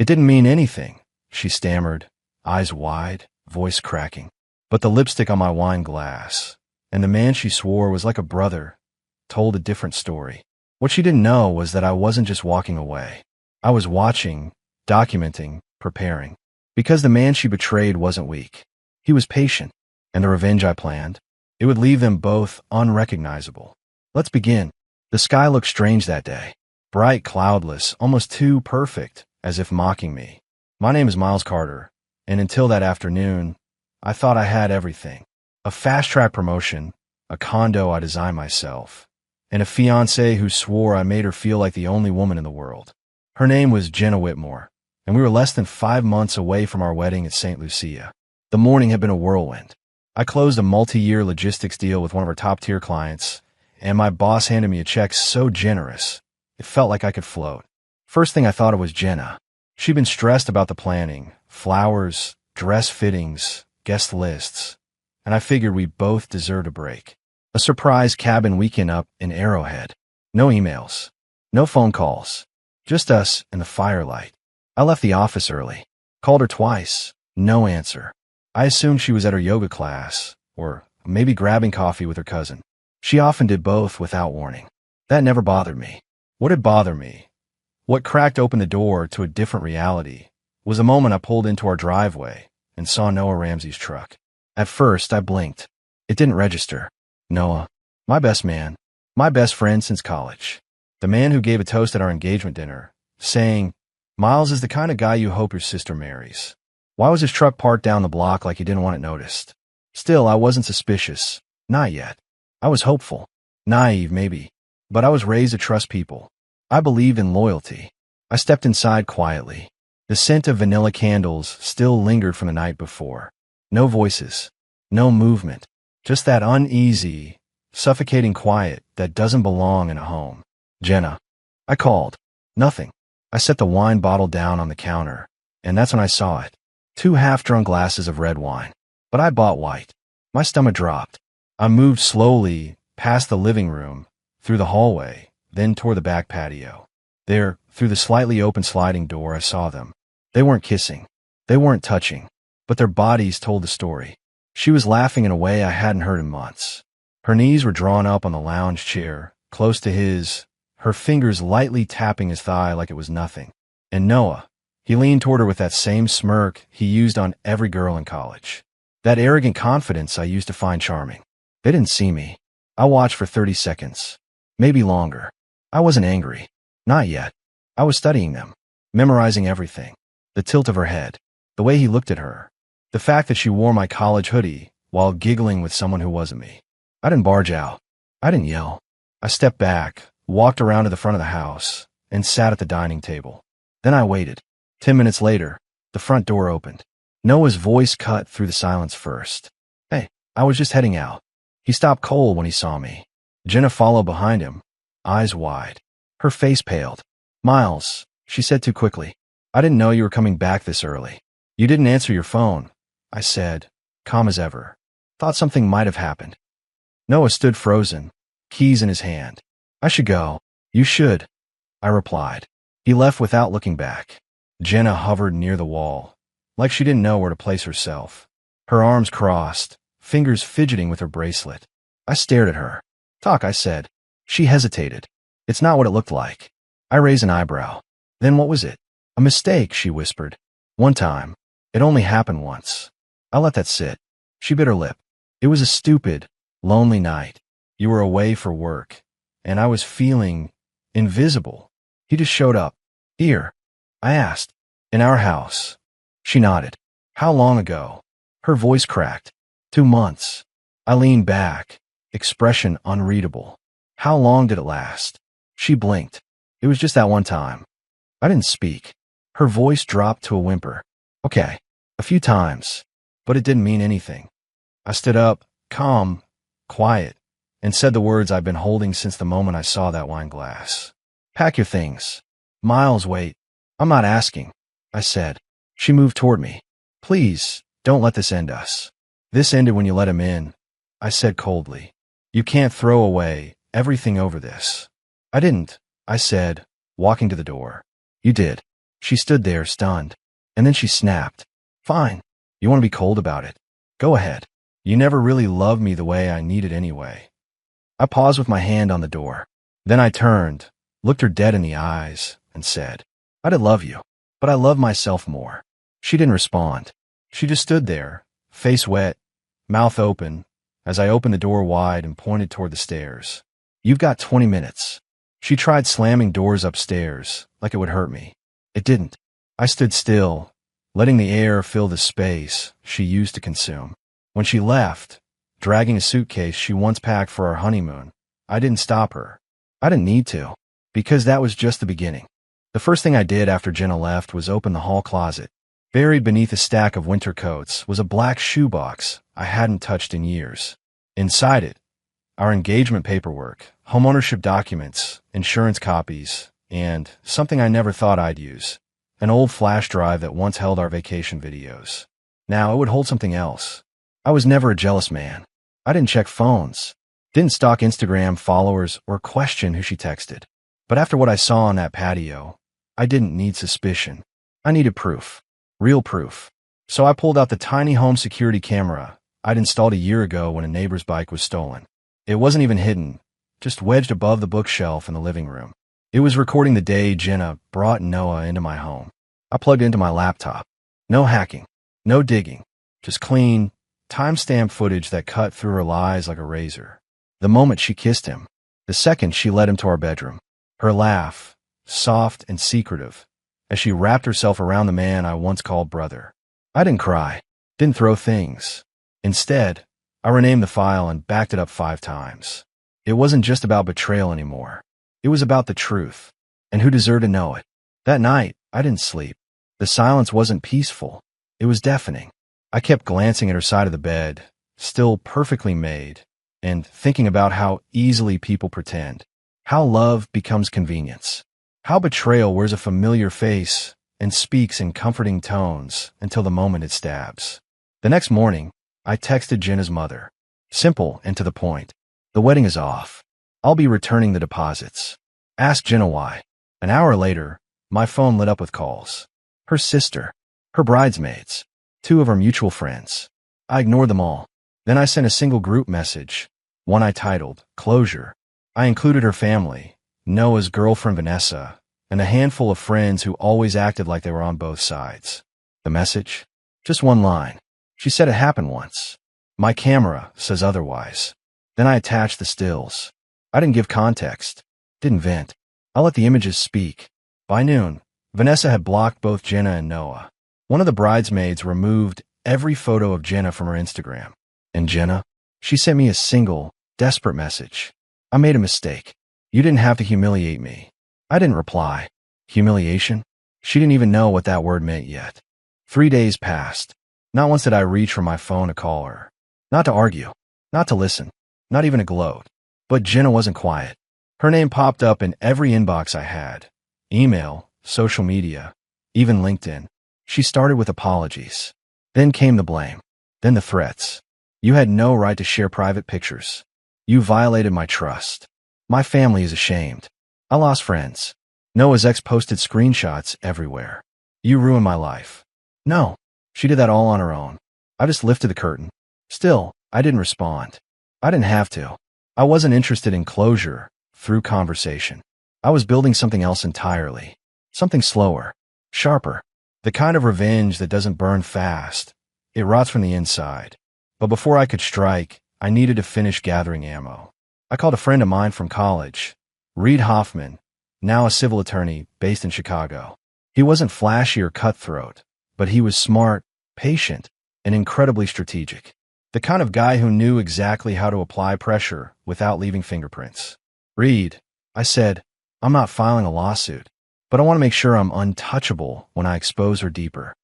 It didn't mean anything, she stammered, eyes wide, voice cracking. But the lipstick on my wine glass, and the man she swore was like a brother, told a different story. What she didn't know was that I wasn't just walking away. I was watching, documenting, preparing. Because the man she betrayed wasn't weak. He was patient, and the revenge I planned, it would leave them both unrecognizable. Let's begin. The sky looked strange that day. Bright, cloudless, almost too perfect, as if mocking me. My name is Miles Carter, and until that afternoon, I thought I had everything. A fast-track promotion, a condo I designed myself, and a fiancé who swore I made her feel like the only woman in the world. Her name was Jenna Whitmore, and we were less than 5 months away from our wedding at St. Lucia. The morning had been a whirlwind. I closed a multi-year logistics deal with one of our top-tier clients, and my boss handed me a check so generous, it felt like I could float. First thing I thought of was Jenna. She'd been stressed about the planning, flowers, dress fittings, guest lists, and I figured we both deserved a break. A surprise cabin weekend up in Arrowhead. No emails, no phone calls, just us and the firelight. I left the office early, called her twice, no answer. I assumed she was at her yoga class, or maybe grabbing coffee with her cousin. She often did both without warning. That never bothered me. What did bother me, what cracked open the door to a different reality, was a moment I pulled into our driveway and saw Noah Ramsey's truck. At first, I blinked. It didn't register. Noah, my best man, my best friend since college, the man who gave a toast at our engagement dinner, saying, "Miles is the kind of guy you hope your sister marries." Why was his truck parked down the block like he didn't want it noticed? Still, I wasn't suspicious. Not yet. I was hopeful. Naive, maybe. But I was raised to trust people. I believed in loyalty. I stepped inside quietly. The scent of vanilla candles still lingered from the night before. No voices. No movement. Just that uneasy, suffocating quiet that doesn't belong in a home. Jenna. I called. Nothing. I set the wine bottle down on the counter, and that's when I saw it. 2 half-drunk glasses of red wine. But I bought white. My stomach dropped. I moved slowly past the living room, through the hallway, then toward the back patio. There, through the slightly open sliding door, I saw them. They weren't kissing. They weren't touching. But their bodies told the story. She was laughing in a way I hadn't heard in months. Her knees were drawn up on the lounge chair, close to his, her fingers lightly tapping his thigh like it was nothing. And Noah, he leaned toward her with that same smirk he used on every girl in college. That arrogant confidence I used to find charming. They didn't see me. I watched for 30 seconds. Maybe longer. I wasn't angry. Not yet. I was studying them. Memorizing everything. The tilt of her head. The way he looked at her. The fact that she wore my college hoodie while giggling with someone who wasn't me. I didn't barge out. I didn't yell. I stepped back, walked around to the front of the house, and sat at the dining table. Then I waited. 10 minutes later, the front door opened. Noah's voice cut through the silence first. "Hey, I was just heading out." He stopped cold when he saw me. Jenna followed behind him, eyes wide. Her face paled. "Miles," she said too quickly. "I didn't know you were coming back this early." "You didn't answer your phone," I said, calm as ever. Thought something might have happened. Noah stood frozen, keys in his hand. "I should go." "You should," I replied. He left without looking back. Jenna hovered near the wall, like she didn't know where to place herself. Her arms crossed, fingers fidgeting with her bracelet. I stared at her. "Talk," I said. She hesitated. "It's not what it looked like." I raised an eyebrow. "Then what was it?" "A mistake," she whispered. "One time. It only happened once." I let that sit. She bit her lip. "It was a stupid, lonely night. You were away for work, and I was feeling invisible. He just showed up." "Here?" I asked. "In our house." She nodded. "How long ago?" Her voice cracked. 2 months. I leaned back, expression unreadable. "How long did it last?" She blinked. "It was just that one time." I didn't speak. Her voice dropped to a whimper. "Okay, a few times." But it didn't mean anything. I stood up, calm, quiet, and said the words I'd been holding since the moment I saw that wine glass. "Pack your things." "Miles, wait." "I'm not asking," I said. She moved toward me. "Please, don't let this end us." "This ended when you let him in," I said coldly. "You can't throw away everything over this." "I didn't," I said, walking to the door. "You did." She stood there, stunned. And then she snapped. Fine. You want to be cold about it? Go ahead. You never really loved me the way I needed anyway. I paused with my hand on the door. Then I turned, looked her dead in the eyes, and said, I did love you, but I love myself more. She didn't respond. She just stood there, face wet, mouth open, as I opened the door wide and pointed toward the stairs. You've got 20 minutes. She tried slamming doors upstairs, like it would hurt me. It didn't. I stood still, letting the air fill the space she used to consume. When she left, dragging a suitcase she once packed for our honeymoon, I didn't stop her. I didn't need to, because that was just the beginning. The first thing I did after Jenna left was open the hall closet. Buried beneath a stack of winter coats was a black shoebox I hadn't touched in years. Inside it, our engagement paperwork, homeownership documents, insurance copies, and something I never thought I'd use, an old flash drive that once held our vacation videos. Now it would hold something else. I was never a jealous man. I didn't check phones, didn't stalk Instagram followers or question who she texted. But after what I saw on that patio, I didn't need suspicion. I needed proof. Real proof. So I pulled out the tiny home security camera I'd installed a year ago when a neighbor's bike was stolen. It wasn't even hidden, just wedged above the bookshelf in the living room. It was recording the day Jenna brought Noah into my home. I plugged it into my laptop. No hacking, no digging, just clean, time-stamped footage that cut through her lies like a razor. The moment she kissed him, the second she led him to our bedroom, her laugh, soft and secretive, as she wrapped herself around the man I once called brother. I didn't cry, didn't throw things. Instead, I renamed the file and backed it up 5 times. It wasn't just about betrayal anymore. It was about the truth, and who deserved to know it. That night, I didn't sleep. The silence wasn't peaceful. It was deafening. I kept glancing at her side of the bed, still perfectly made, and thinking about how easily people pretend, how love becomes convenience, how betrayal wears a familiar face and speaks in comforting tones until the moment it stabs. The next morning, I texted Jenna's mother. Simple and to the point. The wedding is off. I'll be returning the deposits. Ask Jenna why. An hour later, my phone lit up with calls. Her sister, her bridesmaids, 2 of her mutual friends. I ignored them all. Then I sent a single group message, one I titled, Closure. I included her family, Noah's girlfriend Vanessa, and a handful of friends who always acted like they were on both sides. The message? Just one line. She said it happened once. My camera says otherwise. Then I attached the stills. I didn't give context. Didn't vent. I let the images speak. By noon, Vanessa had blocked both Jenna and Noah. One of the bridesmaids removed every photo of Jenna from her Instagram. And Jenna? She sent me a single, desperate message. I made a mistake. You didn't have to humiliate me. I didn't reply. Humiliation? She didn't even know what that word meant yet. 3 days passed. Not once did I reach for my phone to call her. Not to argue. Not to listen. Not even to gloat. But Jenna wasn't quiet. Her name popped up in every inbox I had. Email, social media, even LinkedIn. She started with apologies. Then came the blame. Then the threats. You had no right to share private pictures. You violated my trust. My family is ashamed. I lost friends. Noah's ex posted screenshots everywhere. You ruined my life. No, she did that all on her own. I just lifted the curtain. Still, I didn't respond. I didn't have to. I wasn't interested in closure through conversation. I was building something else entirely. Something slower, sharper. The kind of revenge that doesn't burn fast. It rots from the inside. But before I could strike, I needed to finish gathering ammo. I called a friend of mine from college, Reed Hoffman, now a civil attorney based in Chicago. He wasn't flashy or cutthroat, but he was smart, patient, and incredibly strategic. The kind of guy who knew exactly how to apply pressure without leaving fingerprints. Reed, I said, I'm not filing a lawsuit, but I want to make sure I'm untouchable when I expose her deeper.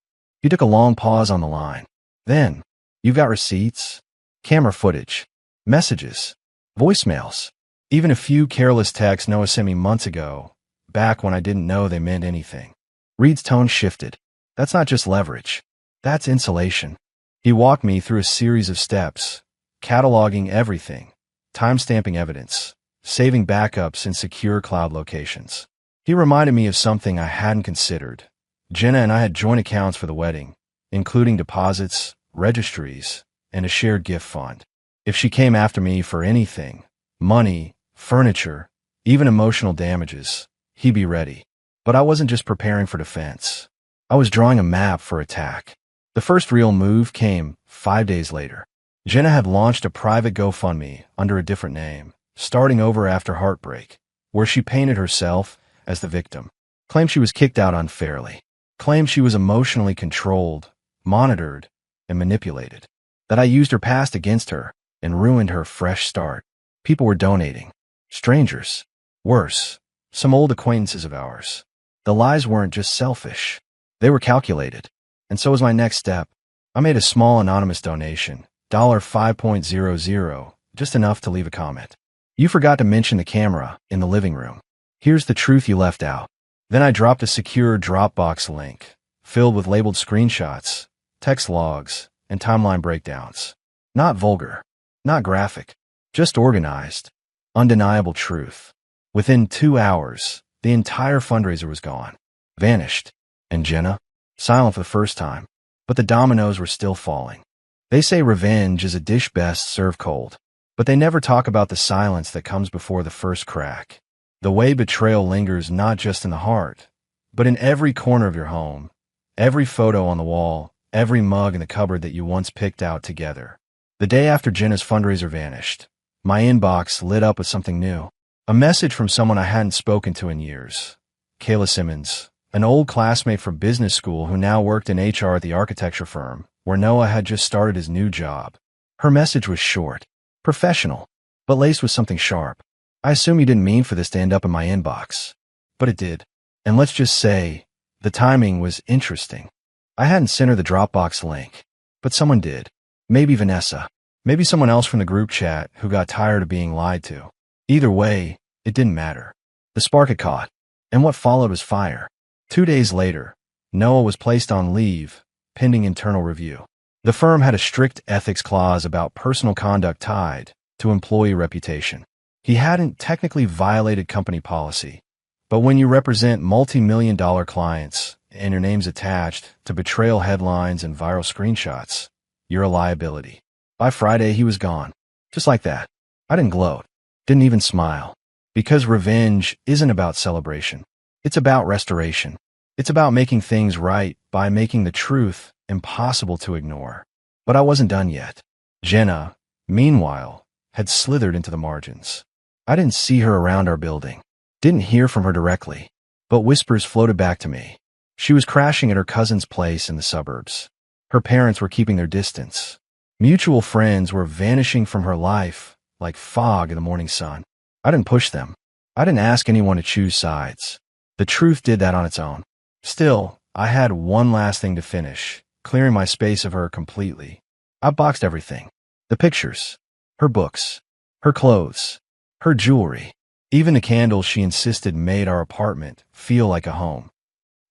He took a long pause on the line. Then, you've got receipts, camera footage, messages, voicemails, even a few careless texts Noah sent me months ago, back when I didn't know they meant anything. Reed's tone shifted. That's not just leverage. That's insulation. He walked me through a series of steps, cataloging everything, timestamping evidence, saving backups in secure cloud locations. He reminded me of something I hadn't considered, Jenna and I had joint accounts for the wedding, including deposits, registries, and a shared gift fund. If she came after me for anything, money, furniture, even emotional damages, he'd be ready. But I wasn't just preparing for defense. I was drawing a map for attack. The first real move came 5 days later. Jenna had launched a private GoFundMe under a different name, starting over after heartbreak, where she painted herself as the victim, claimed she was kicked out unfairly, claimed she was emotionally controlled, monitored, and manipulated, that I used her past against her and ruined her fresh start. People were donating. Strangers. Worse, some old acquaintances of ours. The lies weren't just selfish. They were calculated. And so was my next step. I made a small anonymous donation, $5.00, just enough to leave a comment. You forgot to mention the camera in the living room. Here's the truth you left out. Then I dropped a secure Dropbox link, filled with labeled screenshots, text logs, and timeline breakdowns. Not vulgar, not graphic, just organized, undeniable truth. Within 2 hours, the entire fundraiser was gone, vanished. And Jenna? Silent for the first time, but the dominoes were still falling. They say revenge is a dish best served cold, but they never talk about the silence that comes before the first crack. The way betrayal lingers not just in the heart, but in every corner of your home, every photo on the wall, every mug in the cupboard that you once picked out together. The day after Jenna's fundraiser vanished, my inbox lit up with something new. A message from someone I hadn't spoken to in years. Kayla Simmons, an old classmate from business school who now worked in HR at the architecture firm, where Noah had just started his new job. Her message was short, professional, but laced with something sharp. I assume you didn't mean for this to end up in my inbox. But it did. And let's just say, the timing was interesting. I hadn't sent her the Dropbox link, but someone did. Maybe Vanessa. Maybe someone else from the group chat who got tired of being lied to. Either way, it didn't matter. The spark had caught, and what followed was fire. 2 days later, Noah was placed on leave, pending internal review. The firm had a strict ethics clause about personal conduct tied to employee reputation. He hadn't technically violated company policy, but when you represent multi-million-dollar clients and your name's attached to betrayal headlines and viral screenshots, you're a liability. By Friday, he was gone. Just like that. I didn't gloat. Didn't even smile. Because revenge isn't about celebration. It's about restoration. It's about making things right by making the truth impossible to ignore. But I wasn't done yet. Jenna, meanwhile, had slithered into the margins. I didn't see her around our building. Didn't hear from her directly. But whispers floated back to me. She was crashing at her cousin's place in the suburbs. Her parents were keeping their distance. Mutual friends were vanishing from her life like fog in the morning sun. I didn't push them. I didn't ask anyone to choose sides. The truth did that on its own. Still, I had one last thing to finish, clearing my space of her completely. I boxed everything. The pictures, her books, her clothes, her jewelry, even the candles she insisted made our apartment feel like a home.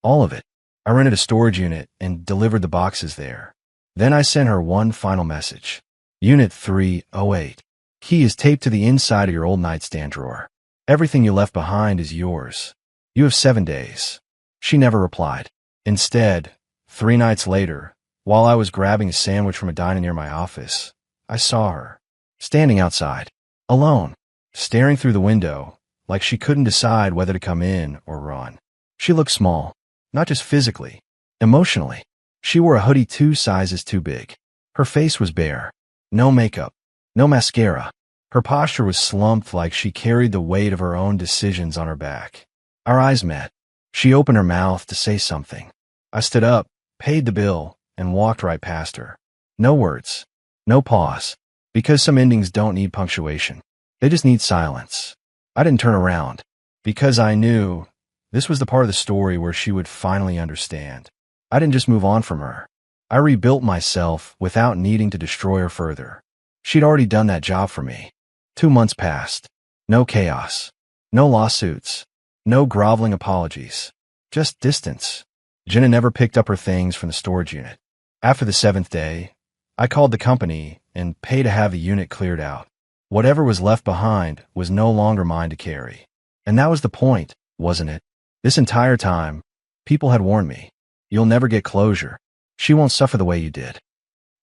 All of it. I rented a storage unit and delivered the boxes there. Then I sent her one final message. Unit 308. Key is taped to the inside of your old nightstand drawer. Everything you left behind is yours. You have 7 days. She never replied. Instead, 3 nights later, while I was grabbing a sandwich from a diner near my office, I saw her, standing outside, alone, staring through the window, like she couldn't decide whether to come in or run. She looked small, not just physically, emotionally. She wore a hoodie 2 sizes too big. Her face was bare. No makeup. No mascara. Her posture was slumped like she carried the weight of her own decisions on her back. Our eyes met. She opened her mouth to say something. I stood up, paid the bill, and walked right past her. No words. No pause. Because some endings don't need punctuation. They just need silence. I didn't turn around. Because I knew this was the part of the story where she would finally understand. I didn't just move on from her. I rebuilt myself without needing to destroy her further. She'd already done that job for me. 2 months passed. No chaos. No lawsuits. No groveling apologies. Just distance. Jenna never picked up her things from the storage unit. After the 7th day, I called the company and paid to have the unit cleared out. Whatever was left behind was no longer mine to carry. And that was the point, wasn't it? This entire time, people had warned me. You'll never get closure. She won't suffer the way you did.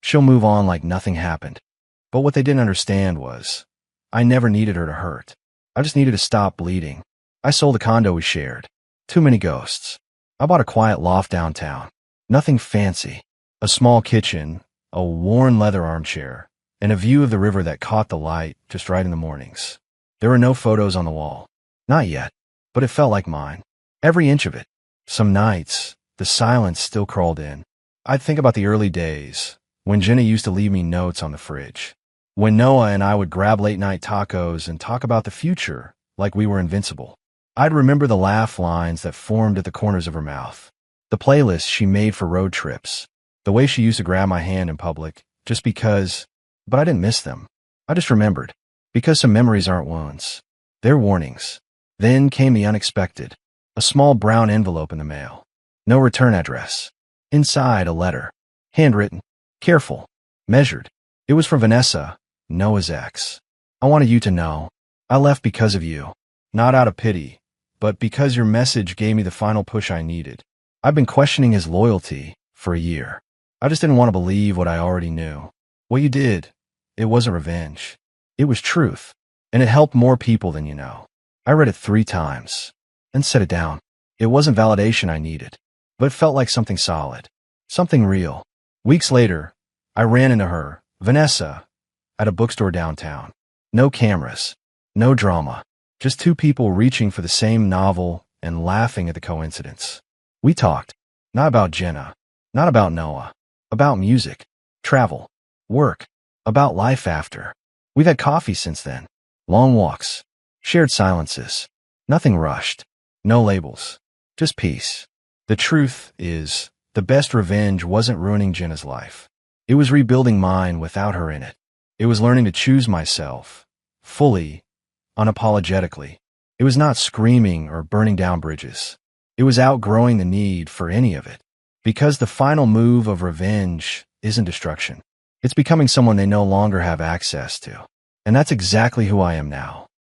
She'll move on like nothing happened. But what they didn't understand was, I never needed her to hurt. I just needed to stop bleeding. I sold the condo we shared. Too many ghosts. I bought a quiet loft downtown. Nothing fancy. A small kitchen, a worn leather armchair, and a view of the river that caught the light just right in the mornings. There were no photos on the wall. Not yet, but it felt like mine. Every inch of it. Some nights, the silence still crawled in. I'd think about the early days, when Jenna used to leave me notes on the fridge. When Noah and I would grab late-night tacos and talk about the future like we were invincible. I'd remember the laugh lines that formed at the corners of her mouth. The playlists she made for road trips. The way she used to grab my hand in public, just because, but I didn't miss them. I just remembered, because some memories aren't wounds. They're warnings. Then came the unexpected. A small brown envelope in the mail. No return address. Inside, a letter. Handwritten. Careful. Measured. It was from Vanessa, Noah's ex. I wanted you to know. I left because of you. Not out of pity, but because your message gave me the final push I needed. I've been questioning his loyalty for a year. I just didn't want to believe what I already knew. What you did, it wasn't revenge. It was truth, and it helped more people than you know. I read it 3 times, and set it down. It wasn't validation I needed, but it felt like something solid, something real. Weeks later, I ran into her, Vanessa, at a bookstore downtown. No cameras, no drama, just 2 people reaching for the same novel and laughing at the coincidence. We talked, not about Jenna, not about Noah, about music, travel, work, about life after. We've had coffee since then, long walks, shared silences, nothing rushed, no labels, just peace. The truth is, the best revenge wasn't ruining Jenna's life. It was rebuilding mine without her in it. It was learning to choose myself, fully, unapologetically. It was not screaming or burning down bridges. It was outgrowing the need for any of it. Because the final move of revenge isn't destruction. It's becoming someone they no longer have access to. And that's exactly who I am now.